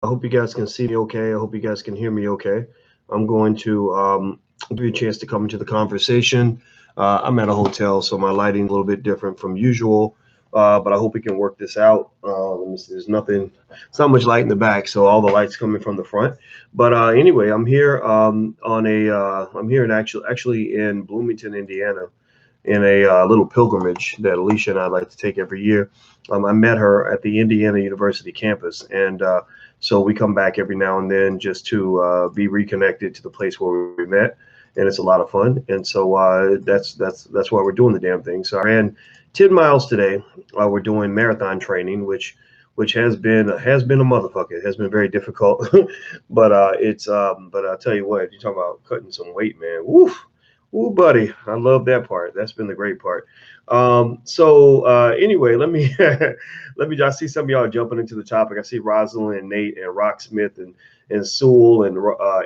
I hope you guys can see me okay. I hope you guys can hear me okay. I'm going to give you a chance to come into the conversation. I'm at a hotel, so my lighting is a little bit different from usual, but I hope we can work this out. Let me see, there's nothing, it's not much light in the back, so all the lights coming from the front. But anyway, I'm here I'm here in actually in Bloomington, Indiana, in a little pilgrimage that Alicia and I like to take every year. I met her at the Indiana University campus, and so we come back every now and then just to be reconnected to the place where we met, and it's a lot of fun. And so that's why we're doing the damn thing. So I ran 10 miles today. We're doing marathon training, which has been a motherfucker. It has been very difficult, but but I'll tell you what, you talk about cutting some weight, man. Woof. Ooh, buddy, I love that part. That's been the great part. Anyway, let me let me. I see some of y'all jumping into the topic. I see Rosalind and Nate and Rock Smith and Sewell and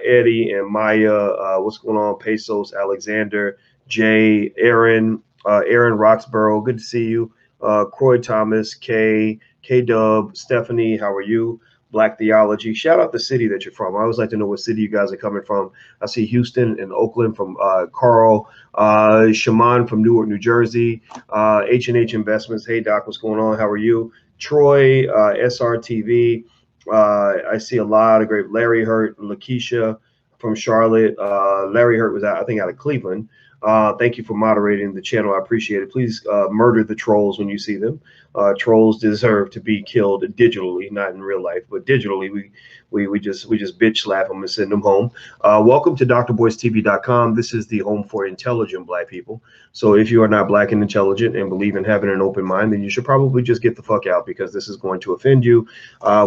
Eddie and Maya. What's going on? Pesos, Alexander, Jay, Aaron Roxborough. Good to see you. Croy Thomas, K Dub, Stephanie. How are you? Black Theology. Shout out the city that you're from. I always like to know what city you guys are coming from. I see Houston and Oakland from Carl, Shaman from Newark, New Jersey, H&H Investments. Hey, Doc, what's going on? How are you? Troy, SRTV. I see a lot of great Larry Hurt, Lakeisha from Charlotte. Larry Hurt was out, I think, out of Cleveland. Thank you for moderating the channel. I appreciate it. Please murder the trolls when you see them. Trolls deserve to be killed digitally, not in real life, but digitally. We just bitch slap them and send them home. Welcome to drboystv.com. This is the home for intelligent black people. So if you are not black and intelligent and believe in having an open mind, then you should probably just get the fuck out, because this is going to offend you.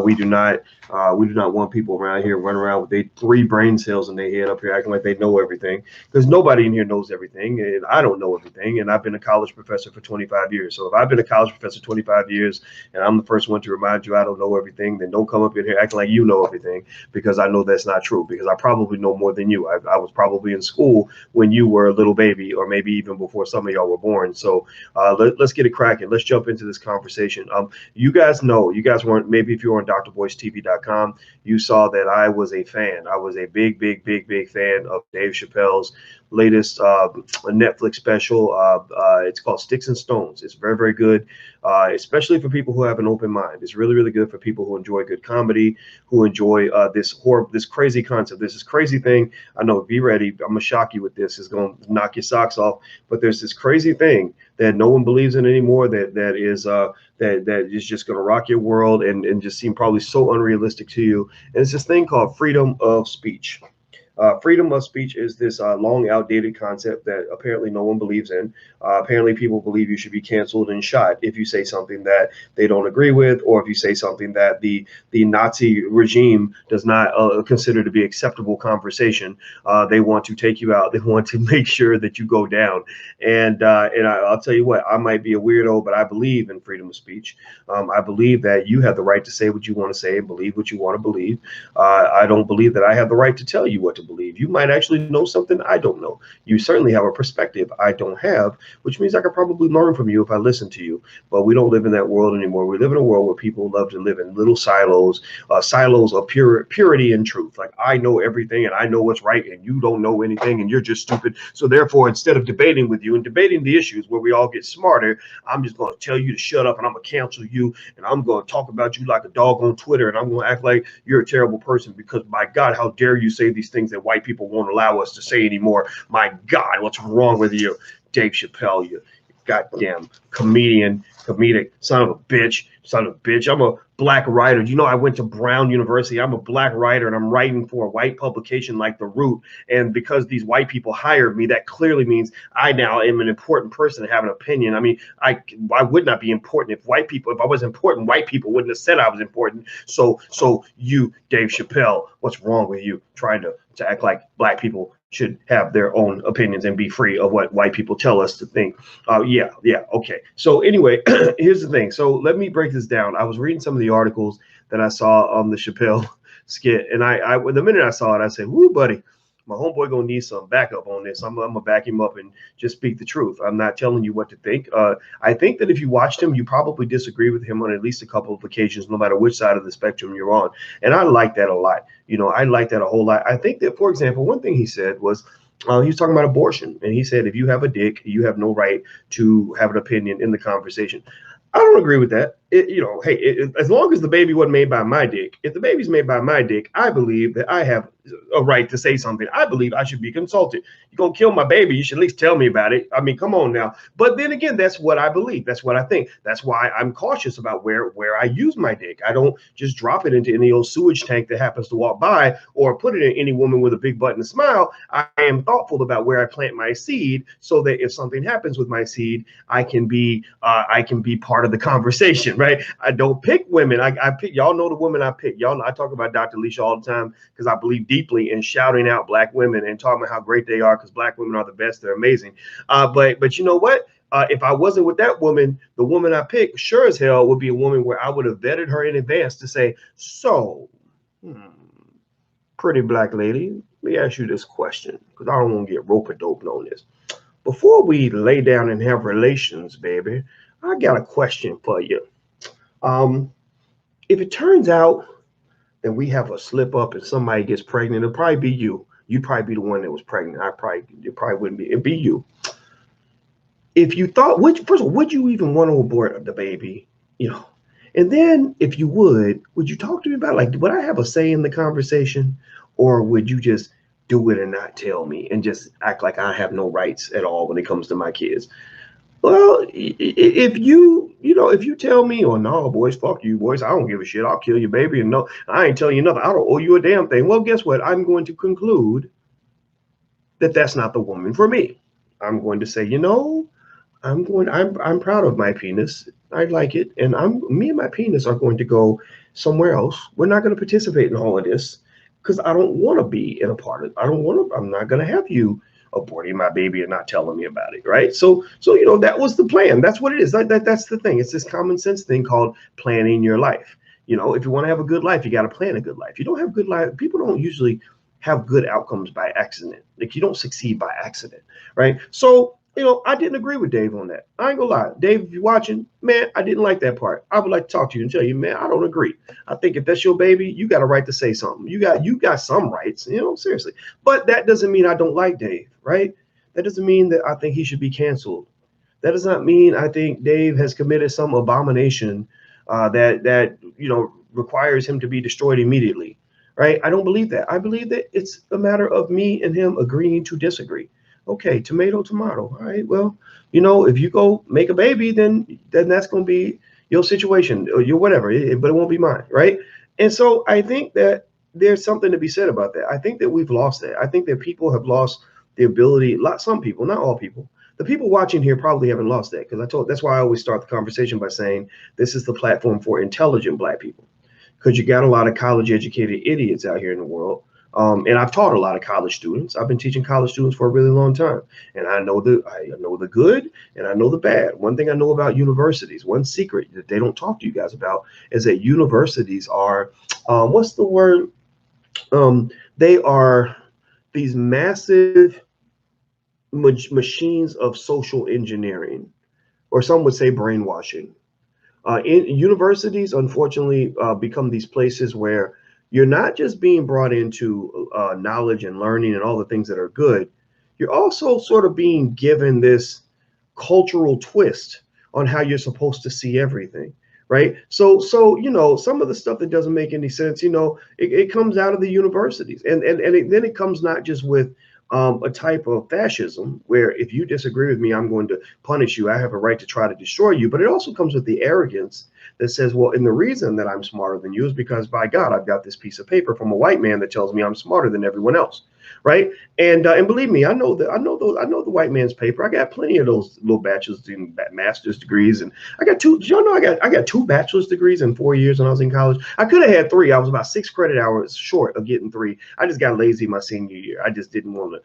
We do not want people around here running around with their 3 brain cells in their head up here acting like they know everything, because nobody in here knows everything, and I don't know everything, and I've been a college professor for 25 years. So if I've been a college professor 25 years and I'm the first one to remind you I don't know everything, then don't come up in here acting like you know everything, because I know that's not true, because I probably know more than you. I was probably in school when you were a little baby, or maybe even before some of y'all were born. So let's get it cracking. Let's jump into this conversation. You guys know, you guys weren't, maybe if you were on drboystv.com, you saw that I was a fan. I was a big fan of Dave Chappelle's latest Netflix special. It's called Sticks and Stones. It's very good, especially for people who have an open mind. It's really good for people who enjoy good comedy, who enjoy this crazy concept. This crazy thing. I know. Be ready. I'm gonna shock you with this. It's gonna knock your socks off. But there's this crazy thing that no one believes in anymore. That is just going to rock your world and just seem probably so unrealistic to you. And it's this thing called freedom of speech. Freedom of speech is this long outdated concept that apparently no one believes in. Apparently, people believe you should be canceled and shot if you say something that they don't agree with, or if you say something that the Nazi regime does not consider to be acceptable conversation. They want to take you out. They want to make sure that you go down. And I'll tell you what, I might be a weirdo, but I believe in freedom of speech. I believe that you have the right to say what you want to say and believe what you want to believe. I don't believe that I have the right to tell you what to believe. You might actually know something I don't know. You certainly have a perspective I don't have, which means I could probably learn from you if I listen to you. But we don't live in that world anymore. We live in a world where people love to live in little silos, silos of purity and truth. Like, I know everything and I know what's right and you don't know anything and you're just stupid. So therefore, instead of debating with you and debating the issues where we all get smarter, I'm just going to tell you to shut up, and I'm going to cancel you, and I'm going to talk about you like a dog on Twitter, and I'm going to act like you're a terrible person because, my God, how dare you say these things that white people won't allow us to say anymore. My God, what's wrong with you? Dave Chappelle, you goddamn comedic son of a bitch. I'm a black writer. You know, I went to Brown University. I'm a black writer, and I'm writing for a white publication like The Root. And because these white people hired me, that clearly means I now am an important person to have an opinion. I mean, I would not be important if I was important, white people wouldn't have said I was important. So you, Dave Chappelle, what's wrong with you trying to act like black people should have their own opinions and be free of what white people tell us to think? Yeah, okay. So anyway, here's the thing. So let me break this down. I was reading some of the articles that I saw on the Chappelle skit, and I the minute I saw it, I said, "Woo, buddy, my homeboy gonna need some backup on this. I'm gonna back him up and just speak the truth. I'm not telling you what to think. I think that if you watched him, you probably disagree with him on at least a couple of occasions, no matter which side of the spectrum you're on. And I like that a lot. I like that a whole lot. I think that, for example, one thing he said was, he was talking about abortion, and he said, if you have a dick, you have no right to have an opinion in the conversation. I don't agree with that. Hey, as long as the baby wasn't made by my dick, if the baby's made by my dick, I believe that I have a right to say something. I believe I should be consulted. You're going to kill my baby, you should at least tell me about it. I mean, come on now. But then again, that's what I believe. That's what I think. That's why I'm cautious about where I use my dick. I don't just drop it into any old sewage tank that happens to walk by, or put it in any woman with a big butt and a smile. I am thoughtful about where I plant my seed, so that if something happens with my seed, I can be part of the conversation, right? I don't pick women. I pick, y'all know the women I pick. Y'all know I talk about Dr. Leisha all the time, because I believe deeply in shouting out black women and talking about how great they are, because black women are the best. They're amazing. But you know what? If I wasn't with that woman, the woman I picked sure as hell would be a woman where I would have vetted her in advance to say, so, pretty black lady, let me ask you this question, because I don't want to get rope-a-dope on this. Before we lay down and have relations, baby, I got a question for you. If it turns out that we have a slip up and somebody gets pregnant, it'll probably be you. You'd probably be the one that was pregnant. It probably wouldn't be. It'd be you. If you thought, first of all, would you even want to abort the baby? And then if you would you talk to me about, like, would I have a say in the conversation, or would you just do it and not tell me and just act like I have no rights at all when it comes to my kids? Well, if you tell me, oh no, boys, fuck you, boys, I don't give a shit, I'll kill your baby, and no, I ain't telling you nothing, I don't owe you a damn thing. Well, guess what? I'm going to conclude that that's not the woman for me. I'm going to say, I'm proud of my penis. I like it, and me and my penis are going to go somewhere else. We're not going to participate in all of this, because I don't want to be in a part of it. I'm not going to have you aborting my baby and not telling me about it, right? So that was the plan. That's what it is. That's the thing. It's this common sense thing called planning your life. If you want to have a good life, you got to plan a good life. You don't have good life. People don't usually have good outcomes by accident. Like, you don't succeed by accident, right? So, I didn't agree with Dave on that. I ain't gonna lie. Dave, if you're watching, man, I didn't like that part. I would like to talk to you and tell you, man, I don't agree. I think if that's your baby, you got a right to say something. You got some rights, seriously. But that doesn't mean I don't like Dave, right? That doesn't mean that I think he should be canceled. That does not mean I think Dave has committed some abomination that requires him to be destroyed immediately, right? I don't believe that. I believe that it's a matter of me and him agreeing to disagree. Okay, tomato, tomato. All right, well, if you go make a baby, then that's going to be your situation or your whatever, but it won't be mine, right? And so I think that there's something to be said about that. I think that we've lost that. I think that people have lost the ability, some people, not all people. The people watching here probably haven't lost that, because that's why I always start the conversation by saying this is the platform for intelligent black people, because you got a lot of college educated idiots out here in the world. And I've taught a lot of college students. I've been teaching college students for a really long time, and I know the good and I know the bad. One thing I know about universities, one secret that they don't talk to you guys about, is that universities are, what's the word? They are these massive machines of social engineering, or some would say brainwashing. Universities, unfortunately, become these places where you're not just being brought into knowledge and learning and all the things that are good. You're also sort of being given this cultural twist on how you're supposed to see everything, right? So some of the stuff that doesn't make any sense, it comes out of the universities, and then it comes not just with a type of fascism where if you disagree with me, I'm going to punish you. I have a right to try to destroy you. But it also comes with the arrogance that says, well, and the reason that I'm smarter than you is because, by God, I've got this piece of paper from a white man that tells me I'm smarter than everyone else, right? And believe me, I know the white man's paper. I got plenty of those little bachelor's and master's degrees, and I got two. Y'all know I got 2 bachelor's degrees in 4 years when I was in college. I could have had 3. I was about 6 credit hours short of getting 3. I just got lazy my senior year. I just didn't want to.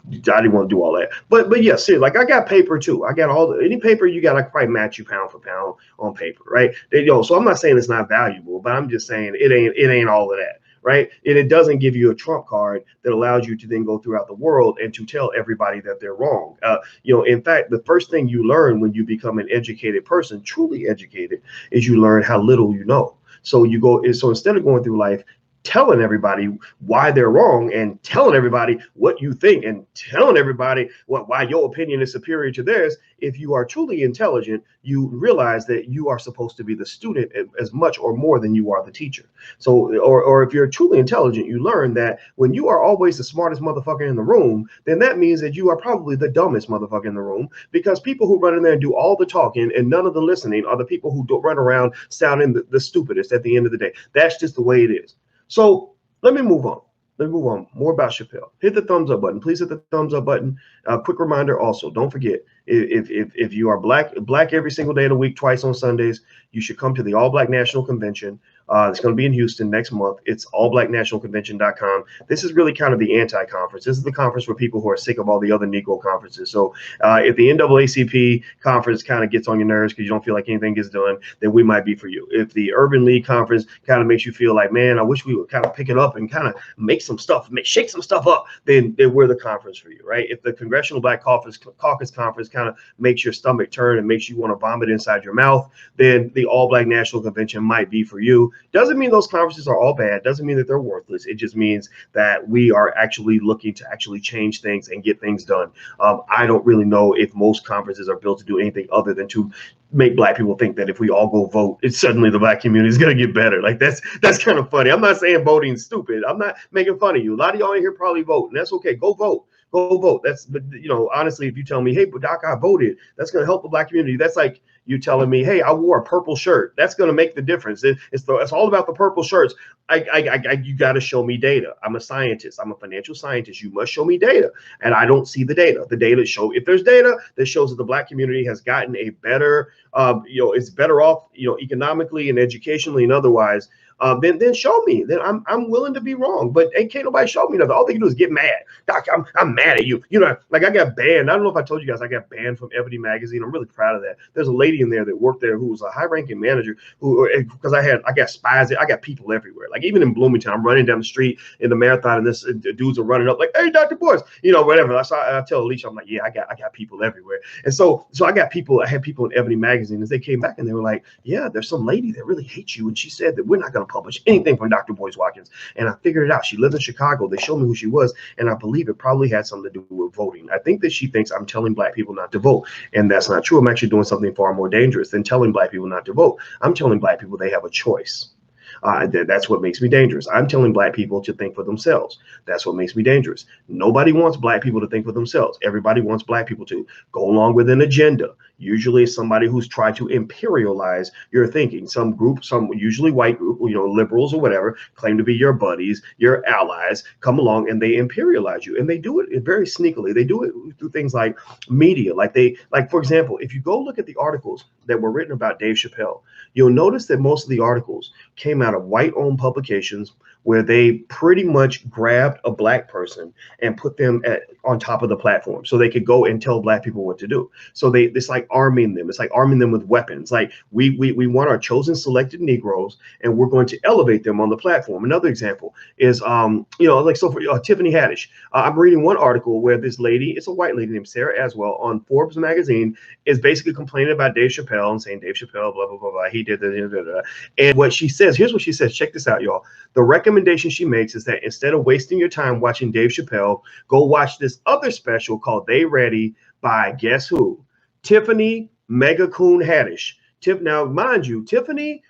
I didn't want to do all that. But yeah, seriously, like, I got paper too. I got any paper you got, I can probably match you pound for pound on paper, right? So I'm not saying it's not valuable, but I'm just saying it ain't all of that, right? And it doesn't give you a trump card that allows you to then go throughout the world and to tell everybody that they're wrong. In fact, the first thing you learn when you become an educated person, truly educated, is you learn how little you know. So instead of going through life telling everybody why they're wrong and telling everybody what you think and telling everybody why your opinion is superior to theirs, if you are truly intelligent, you realize that you are supposed to be the student as much or more than you are the teacher. Or if you're truly intelligent, you learn that when you are always the smartest motherfucker in the room, then that means that you are probably the dumbest motherfucker in the room, because people who run in there and do all the talking and none of the listening are the people who don't run around sounding the stupidest at the end of the day. That's just the way it is. So let me move on. Let's move on. More about Chappelle. Hit the thumbs up button. Please hit the thumbs up button. Quick reminder also, don't forget, if you are black every single day of the week, twice on Sundays, you should come to the All Black National Convention. It's going to be in Houston next month. It's allblacknationalconvention.com. This is really kind of the anti-conference. This is the conference for people who are sick of all the other Negro conferences. So if the NAACP conference kind of gets on your nerves because you don't feel like anything gets done, then we might be for you. If the Urban League conference kind of makes you feel like, man, I wish we would kind of pick it up and kind of make some stuff, shake some stuff up, then we're the conference for you, right? If the Congressional Black Caucus Conference kind of makes your stomach turn and makes you want to vomit inside your mouth, then the All Black National Convention might be for you. Doesn't mean those conferences are all bad. Doesn't mean that they're worthless. It just means that we are actually looking to actually change things and get things done. I don't really know if most conferences are built to do anything other than to make black people think that if we all go vote, it's suddenly the black community is going to get better. Like that's kind of funny. I'm not saying voting is stupid. I'm not making fun of you. A lot of y'all in here probably vote, and that's okay. Go vote. Go vote. But honestly, if you tell me, hey, but Doc, I voted, that's going to help the black community. That's like you telling me, hey, I wore a purple shirt. That's going to make the difference. It's all about the purple shirts. You got to show me data. I'm a scientist. I'm a financial scientist. You must show me data. And I don't see the data. The data show, if there's data that shows that the black community has gotten a better, is better off, economically and educationally and otherwise, then show me. Then I'm willing to be wrong. But can't nobody show me nothing. All they can do is get mad. Doc, I'm mad at you. Like I got banned. I don't know if I told you guys I got banned from Ebony magazine. I'm really proud of that. There's a lady in there that worked there who was a high-ranking manager because I got spies. I got people everywhere. Like even in Bloomington, I'm running down the street in the marathon, and this dudes are running up like, hey, Dr. Boyce, whatever. I tell Alicia, I'm like, yeah, I got people everywhere. And so I had people in Ebony magazine, as they came back and they were like, yeah, there's some lady that really hates you, and she said that we're not going to publish anything from Dr. Boyce Watkins. And I figured it out. She lives in Chicago. They showed me who she was, and I believe it probably had something to do with voting. I think that she thinks I'm telling black people not to vote, and that's not true. I'm actually doing something far more dangerous than telling black people not to vote. I'm telling black people they have a choice. That's what makes me dangerous. I'm telling black people to think for themselves. That's what makes me dangerous. Nobody wants black people to think for themselves. Everybody wants black people to go along with an agenda. Usually it's somebody who's tried to imperialize your thinking. Some group, usually white group, liberals or whatever, claim to be your buddies, your allies, come along and they imperialize you. And they do it very sneakily. They do it through things like media. Like for example, if you go look at the articles that were written about Dave Chappelle, you'll notice that most of the articles came out of white-owned publications where they pretty much grabbed a black person and put them on top of the platform so they could go and tell black people what to do. So it's like arming them. It's like arming them with weapons. Like we want our chosen selected Negroes, and we're going to elevate them on the platform. Another example is, for Tiffany Haddish. I'm reading one article where this lady, it's a white lady named Sarah Aswell on Forbes magazine, is basically complaining about Dave Chappelle and saying Dave Chappelle, blah, blah, blah, blah. He did this, and what she says, here's what she says. Check this out, y'all. The recommendation she makes is that instead of wasting your time watching Dave Chappelle, go watch this other special called They Ready by guess who? Tiffany Mega Coon Haddish. Now, mind you, Tiffany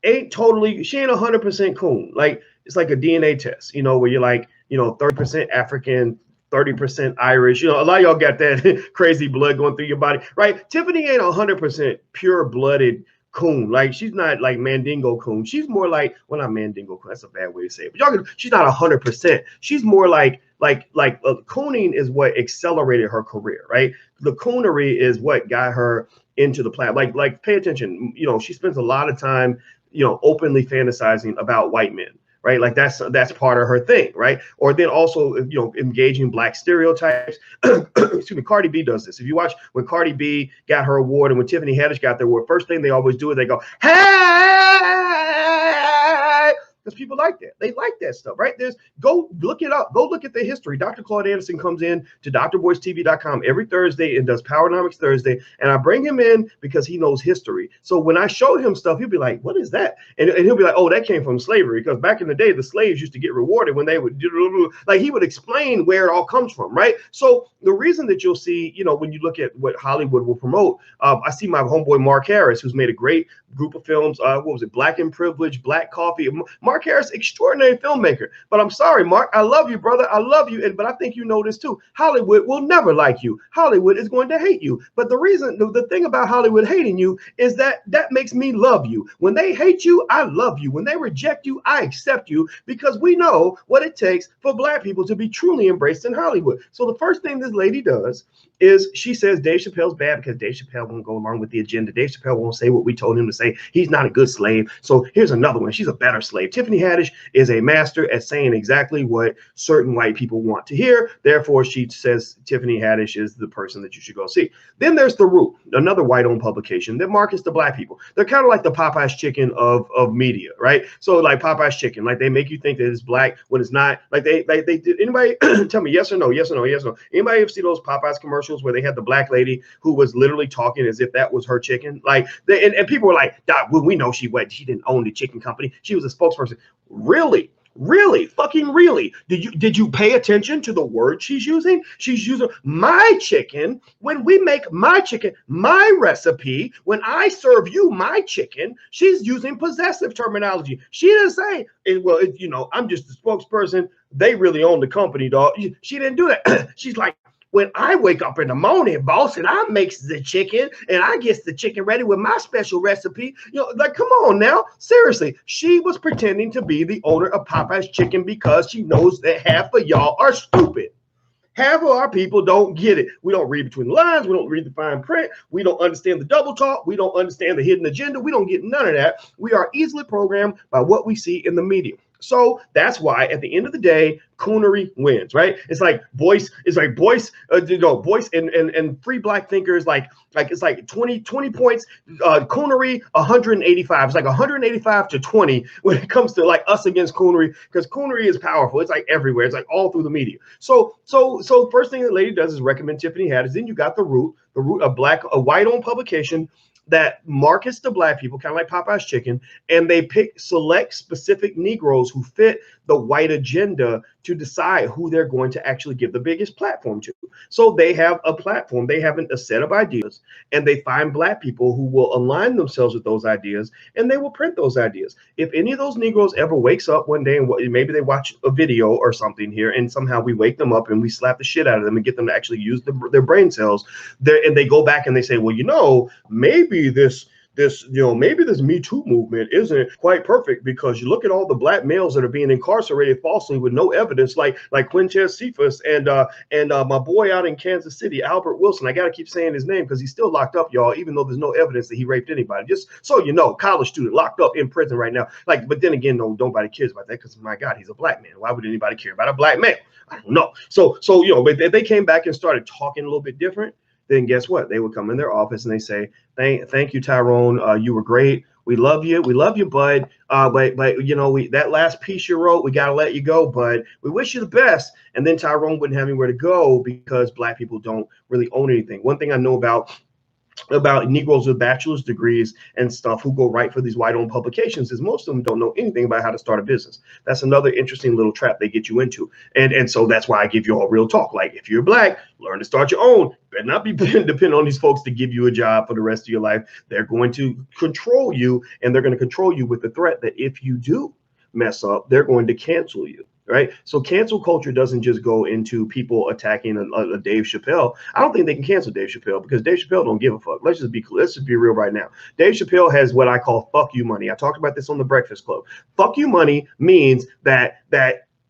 she ain't 100% coon. Like it's like a DNA test, where you're like, 30% African, 30% Irish. A lot of y'all got that crazy blood going through your body, right? Tiffany ain't 100% pure-blooded coon. Like she's not like Mandingo coon. She's more like, well, not Mandingo coon. That's a bad way to say it. But she's not 100%. She's more like cooning is what accelerated her career, right? The coonery is what got her into the plan. Like pay attention. She spends a lot of time, openly fantasizing about white men. Right, like that's part of her thing, right? Or then also, engaging black stereotypes. Excuse me, Cardi B does this. If you watch when Cardi B got her award and when Tiffany Haddish got their award, first thing they always do is they go, "Hey, because people like that. They like that stuff, right? Go look it up. Go look at the history. Dr. Claude Anderson comes in to drboystv.com every Thursday and does Powernomics Thursday. And I bring him in because he knows history. So when I show him stuff, he'll be like, what is that? And he'll be like, oh, that came from slavery. Because back in the day, the slaves used to get rewarded when they would do, like, he would explain where it all comes from, right? So the reason that you'll see, when you look at what Hollywood will promote, I see my homeboy Mark Harris, who's made a great group of films. What was it? Black and Privilege, Black Coffee. Mark Harris, extraordinary filmmaker. But I'm sorry, Mark, I love you, brother. I love you. But I think you know this too. Hollywood will never like you. Hollywood is going to hate you. But the thing about Hollywood hating you is that makes me love you. When they hate you, I love you. When they reject you, I accept you, because we know what it takes for Black people to be truly embraced in Hollywood. So the first thing this lady does is she says Dave Chappelle's bad because Dave Chappelle won't go along with the agenda. Dave Chappelle won't say what we told him to say. He's not a good slave. So here's another one. She's a better slave. Tiffany Haddish is a master at saying exactly what certain white people want to hear. Therefore, she says Tiffany Haddish is the person that you should go see. Then there's The Root, another white-owned publication that markets to Black people. They're kind of like the Popeye's chicken of media, right? So like Popeye's chicken, like they make you think that it's Black when it's not. Like they did. Anybody tell me yes or no? Yes or no? Yes or no? Anybody ever see those Popeye's commercials where they had the Black lady who was literally talking as if that was her chicken? Like and people were like, well, we know she didn't own the chicken company. She was a spokesperson. Really? Really? Fucking really? Did you pay attention to the word she's using? She's using my chicken. When we make my chicken, my recipe, when I serve you my chicken, she's using possessive terminology. She didn't say, I'm just the spokesperson. They really own the company, dog. She didn't do that. She's like, when I wake up in the morning, boss, and I makes the chicken and I gets the chicken ready with my special recipe, like, come on now. Seriously, she was pretending to be the owner of Popeye's chicken because she knows that half of y'all are stupid. Half of our people don't get it. We don't read between the lines. We don't read the fine print. We don't understand the double talk. We don't understand the hidden agenda. We don't get none of that. We are easily programmed by what we see in the media. So that's why at the end of the day, coonery wins, right? It's like Boyce and free Black thinkers, like it's like 20 points, coonery 185. It's like 185 to 20 when it comes to like us against coonery, because coonery is powerful. It's like everywhere. It's like all through the media. So first thing that lady does is recommend Tiffany Haddish. Then you got The Root, a white-owned publication that markets to Black people, kind of like Popeye's chicken, and they pick select specific Negroes who fit the white agenda to decide who they're going to actually give the biggest platform to. So they have a platform, they have a set of ideas, and they find Black people who will align themselves with those ideas, and they will print those ideas. If any of those Negroes ever wakes up one day and maybe they watch a video or something here, and somehow we wake them up and we slap the shit out of them and get them to actually use their brain cells, and they go back and they say, well, maybe this Me Too movement isn't quite perfect, because you look at all the Black males that are being incarcerated falsely with no evidence, like Quintez Cephas and my boy out in Kansas City, Albert Wilson. I got to keep saying his name because he's still locked up, y'all, even though there's no evidence that he raped anybody. Just so you know, college student locked up in prison right now. Like, but then again, nobody cares about that because, my God, he's a Black man. Why would anybody care about a Black male? I don't know. So but they came back and started talking a little bit different. Then guess what? They would come in their office and they say, thank you, Tyrone. You were great. We love you, bud. But that last piece you wrote, we got to let you go, bud. We wish you the best. And then Tyrone wouldn't have anywhere to go because Black people don't really own anything. One thing I know about Negroes with bachelor's degrees and stuff who go write for these white-owned publications is most of them don't know anything about how to start a business. That's another interesting little trap they get you into. And so that's why I give you all real talk. Like, if you're Black, learn to start your own. Better not be dependent on these folks to give you a job for the rest of your life. They're going to control you, and they're going to control you with the threat that if you do mess up, they're going to cancel you. Right. So cancel culture doesn't just go into people attacking a Dave Chappelle. I don't think they can cancel Dave Chappelle because Dave Chappelle don't give a fuck. Let's just be real right now. Dave Chappelle has what I call fuck you money. I talked about this on the Breakfast Club. Fuck you money means that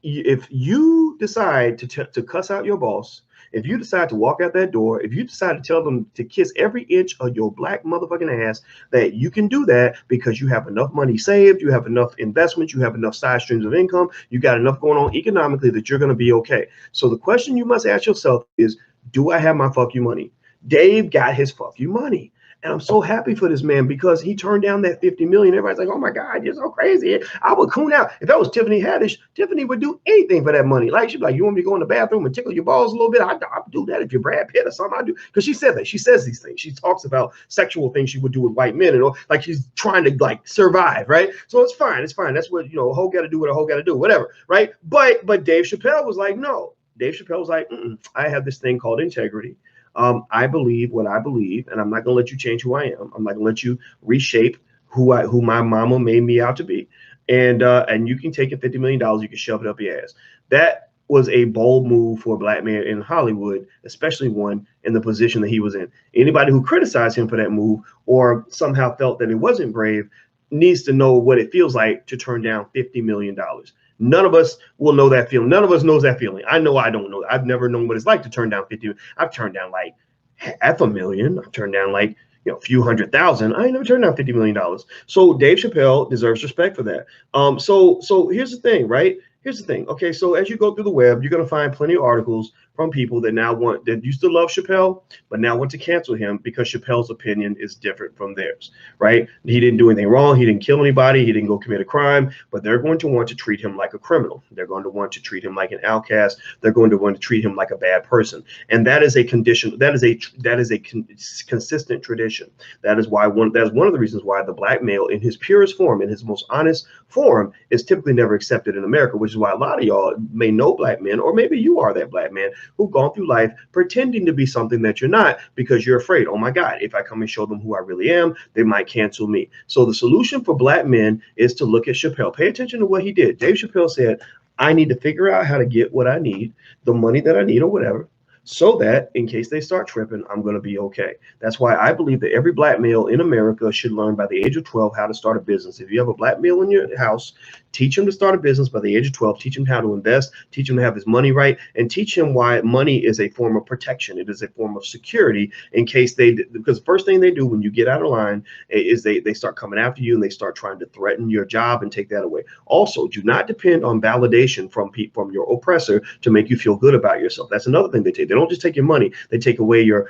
if you decide to cuss out your boss, if you decide to walk out that door, if you decide to tell them to kiss every inch of your Black motherfucking ass, that you can do that because you have enough money saved, you have enough investment, you have enough side streams of income, you got enough going on economically that you're going to be okay. So the question you must ask yourself is, do I have my fuck you money? Dave got his fuck you money. And I'm so happy for this man because he turned down that 50 million. Everybody's like, oh my God, you're so crazy. I would coon out. If that was Tiffany Haddish, Tiffany would do anything for that money. Like she'd be like, you want me to go in the bathroom and tickle your balls a little bit? I'd do that if you're Brad Pitt or something. I do. Because she said that. She says these things. She talks about sexual things she would do with white men and all, like she's trying to like survive, right? So it's fine. It's fine. That's what, a hoe got to do what a hoe got to do, whatever, right? But Dave Chappelle was like, no. Dave Chappelle was like, I have this thing called integrity. I believe what I believe, and I'm not going to let you change who I am. I'm not going to let you reshape who my mama made me out to be. And you can take it $50 million, you can shove it up your ass. That was a bold move for a black man in Hollywood, especially one in the position that he was in. Anybody who criticized him for that move or somehow felt that it wasn't brave needs to know what it feels like to turn down $50 million. None of us will know that feeling. None of us knows that feeling. I know I don't know. I've never known what it's like to turn down 50. I've turned down like $500,000. I've turned down like a few $100,000. I ain't never turned down $50 million. So Dave Chappelle deserves respect for that. So here's the thing, right? Here's the thing. Okay, so as you go through the web, you're gonna find plenty of articles from people that used to love Chappelle, but now want to cancel him because Chappelle's opinion is different from theirs, right? He didn't do anything wrong. He didn't kill anybody. He didn't go commit a crime, but they're going to want to treat him like a criminal. They're going to want to treat him like an outcast. They're going to want to treat him like a bad person. And that is a condition. That is a consistent tradition. That's one of the reasons why the black male in his purest form, in his most honest form, is typically never accepted in America, which is why a lot of y'all may know black men, or maybe you are that black man who've gone through life pretending to be something that you're not because you're afraid. Oh my God, if I come and show them who I really am, they might cancel me. So the solution for black men is to look at Chappelle. Pay attention to what he did. Dave Chappelle said, I need to figure out how to get what I need, the money that I need or whatever, so that in case they start tripping, I'm going to be okay. That's why I believe that every black male in America should learn by the age of 12 how to start a business. If you have a black male in your house, teach him to start a business by the age of 12, teach him how to invest, teach him to have his money right, and teach him why money is a form of protection. It is a form of security in case because the first thing they do when you get out of line is they start coming after you and they start trying to threaten your job and take that away. Also, do not depend on validation from your oppressor to make you feel good about yourself. That's another thing they take. They don't just take your money. They take away your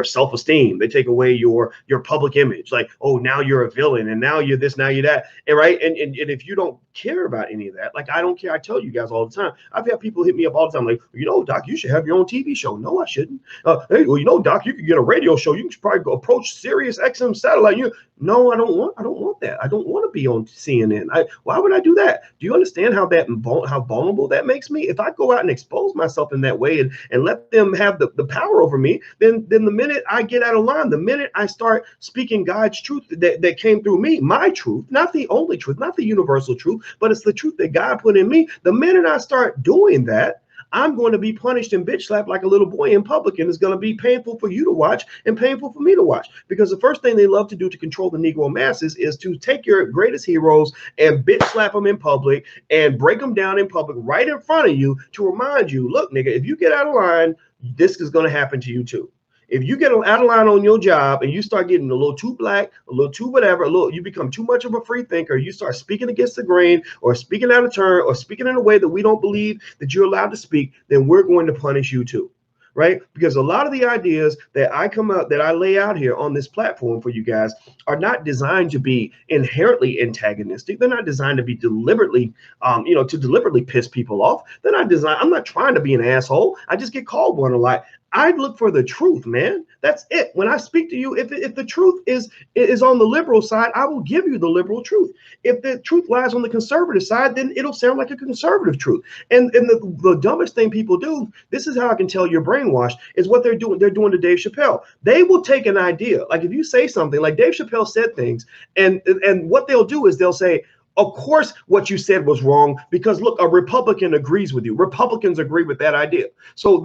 self-esteem. They take away your public image. Like, oh, now you're a villain, and now you're this, now you're that, and right. And if you don't care about any of that, like I don't care. I tell you guys all the time. I've had people hit me up all the time, like, Doc, you should have your own TV show. No, I shouldn't. Hey, well, Doc, you could get a radio show. You should probably go approach Sirius XM satellite. No, I don't want that. I don't want to be on CNN. Why would I do that? Do you understand how vulnerable that makes me? If I go out and expose myself in that way and let them have the power over me, then the minute I get out of line, the minute I start speaking God's truth that came through me, my truth, not the only truth, not the universal truth, but it's the truth that God put in me. The minute I start doing that, I'm going to be punished and bitch slapped like a little boy in public, and it's going to be painful for you to watch and painful for me to watch. Because the first thing they love to do to control the Negro masses is to take your greatest heroes and bitch slap them in public and break them down in public right in front of you to remind you, look, nigga, if you get out of line, this is going to happen to you too. If you get out of line on your job and you start getting a little too black, a little too whatever, you become too much of a free thinker, you start speaking against the grain or speaking out of turn or speaking in a way that we don't believe that you're allowed to speak, then we're going to punish you too. Right? Because a lot of the ideas that I lay out here on this platform for you guys are not designed to be inherently antagonistic. They're not designed to be deliberately, to deliberately piss people off. They're not designed. I'm not trying to be an asshole. I just get called one a lot. I look for the truth, man. That's it. When I speak to you, if the truth is on the liberal side, I will give you the liberal truth. If the truth lies on the conservative side, then it'll sound like a conservative truth. And the dumbest thing people do, this is how I can tell you're brainwashed, is what they're doing. They're doing to Dave Chappelle. They will take an idea. Like if you say something, like Dave Chappelle said things, and what they'll do is they'll say, of course, what you said was wrong because look, a Republican agrees with you. Republicans agree with that idea. So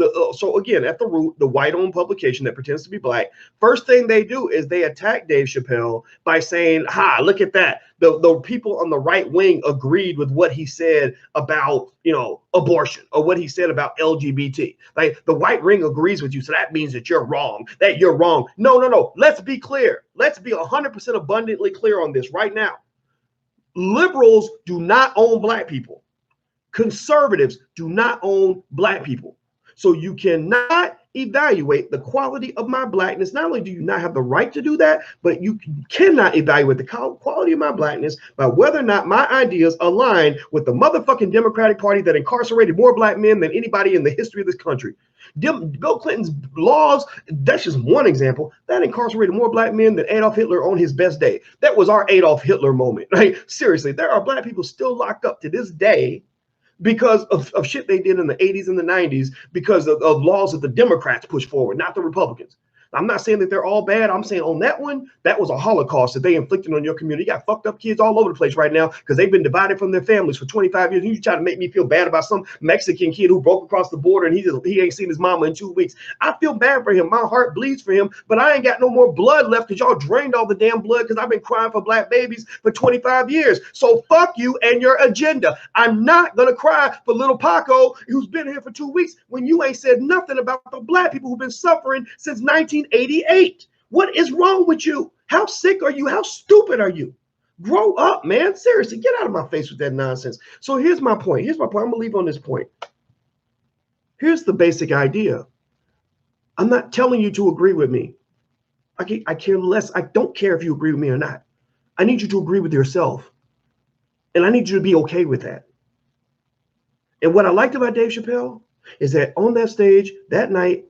again, at the root, the white-owned publication that pretends to be black, first thing they do is they attack Dave Chappelle by saying, "Ha, look at that. The people on the right wing agreed with what he said about abortion or what he said about LGBT. Like the white ring agrees with you, so that means that you're wrong. That you're wrong. No. Let's be clear. Let's be 100% abundantly clear on this right now. Liberals do not own black people. Conservatives do not own black people. So you cannot evaluate the quality of my blackness. Not only do you not have the right to do that, but you cannot evaluate the quality of my blackness by whether or not my ideas align with the motherfucking Democratic Party that incarcerated more black men than anybody in the history of this country. Bill Clinton's laws, that's just one example, that incarcerated more black men than Adolf Hitler on his best day. That was our Adolf Hitler moment, right? Seriously, there are black people still locked up to this day because of shit they did in the 80s and the 90s, because of laws that the Democrats pushed forward, not the Republicans. I'm not saying that they're all bad. I'm saying on that one, that was a Holocaust that they inflicted on your community. You got fucked up kids all over the place right now because they've been divided from their families for 25 years. And you try to make me feel bad about some Mexican kid who broke across the border and he ain't seen his mama in 2 weeks. I feel bad for him. My heart bleeds for him, but I ain't got no more blood left because y'all drained all the damn blood because I've been crying for black babies for 25 years. So fuck you and your agenda. I'm not going to cry for little Paco who's been here for 2 weeks when you ain't said nothing about the black people who've been suffering since 1988. What is wrong with you? How sick are you? How stupid are you? Grow up, man. Seriously, get out of my face with that nonsense. So here's my point. I'm going to leave on this point. Here's the basic idea. I'm not telling you to agree with me. I care less. I don't care if you agree with me or not. I need you to agree with yourself. And I need you to be okay with that. And what I liked about Dave Chappelle is that on that stage that night,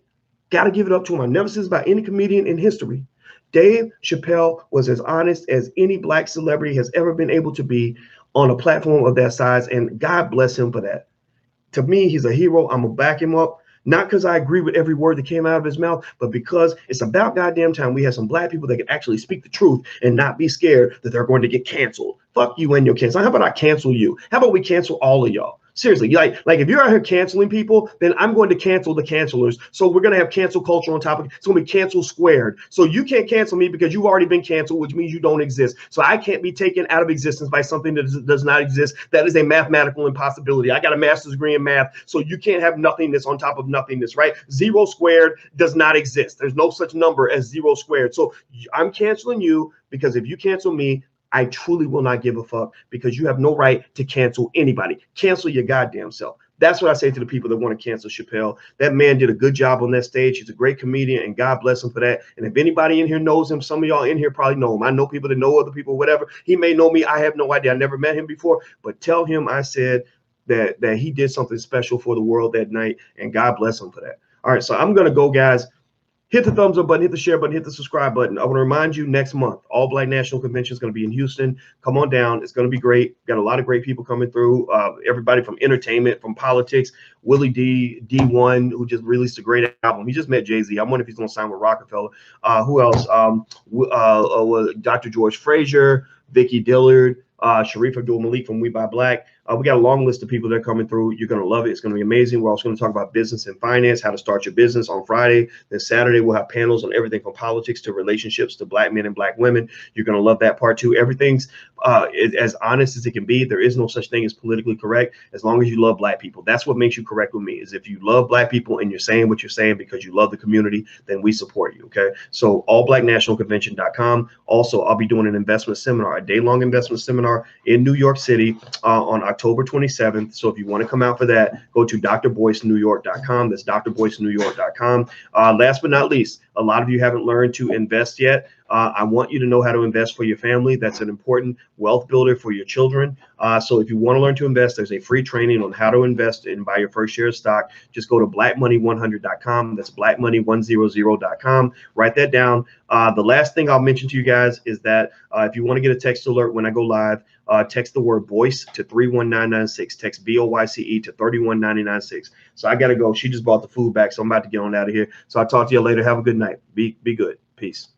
got to give it up to him. I've never seen this by any comedian in history. Dave Chappelle was as honest as any black celebrity has ever been able to be on a platform of that size, and God bless him for that. To me, he's a hero. I'm going to back him up, not because I agree with every word that came out of his mouth, but because it's about goddamn time we have some black people that can actually speak the truth and not be scared that they're going to get canceled. Fuck you and your cancel. How about I cancel you? How about we cancel all of y'all? Seriously, like if you're out here canceling people, then I'm going to cancel the cancelers. So we're going to have cancel culture on top of it. It's going to be cancel squared. So you can't cancel me because you've already been canceled, which means you don't exist. So I can't be taken out of existence by something that does not exist. That is a mathematical impossibility. I got a master's degree in math, so you can't have nothingness on top of nothingness, right? Zero squared does not exist. There's no such number as zero squared. So I'm canceling you because if you cancel me, I truly will not give a fuck, because you have no right to cancel anybody. Cancel your goddamn self. That's what I say to the people that want to cancel Chappelle. That man did a good job on that stage. He's a great comedian, and God bless him for that. And if anybody in here knows him, some of y'all in here probably know him. I know people that know other people, whatever. He may know me. I have no idea. I never met him before. But tell him I said that he did something special for the world that night, and God bless him for that. All right, so I'm going to go, guys. Hit the thumbs up button, hit the share button, hit the subscribe button. I want to remind you, next month, All Black National Convention is going to be in Houston. Come on down. It's going to be great. Got a lot of great people coming through. Everybody from entertainment, from politics. Willie D, D1, who just released a great album. He just met Jay-Z. I wonder if he's going to sign with Rockefeller. Who else? Dr. George Frazier, Vicky Dillard, Sharif Abdul-Malik from We Buy Black. We got a long list of people that are coming through. You're going to love it. It's going to be amazing. We're also going to talk about business and finance, how to start your business on Friday. Then Saturday, we'll have panels on everything from politics to relationships to black men and black women. You're going to love that part too. Everything's as honest as it can be. There is no such thing as politically correct as long as you love black people. That's what makes you correct with me, is if you love black people and you're saying what you're saying because you love the community, then we support you, okay? So allblacknationalconvention.com. Also, I'll be doing an investment seminar, a day-long investment seminar in New York City on October 27th. So if you want to come out for that, go to drboycenewyork.com. That's drboycenewyork.com. Last but not least, a lot of you haven't learned to invest yet. I want you to know how to invest for your family. That's an important wealth builder for your children. So if you want to learn to invest, there's a free training on how to invest and buy your first share of stock. Just go to blackmoney100.com. That's blackmoney100.com. Write that down. The last thing I'll mention to you guys is that if you want to get a text alert when I go live, text the word BOYCE to 31996. Text BOYCE to 31996. So I got to go. She just brought the food back, so I'm about to get on out of here. So I'll talk to you later. Have a good night. Be good. Peace.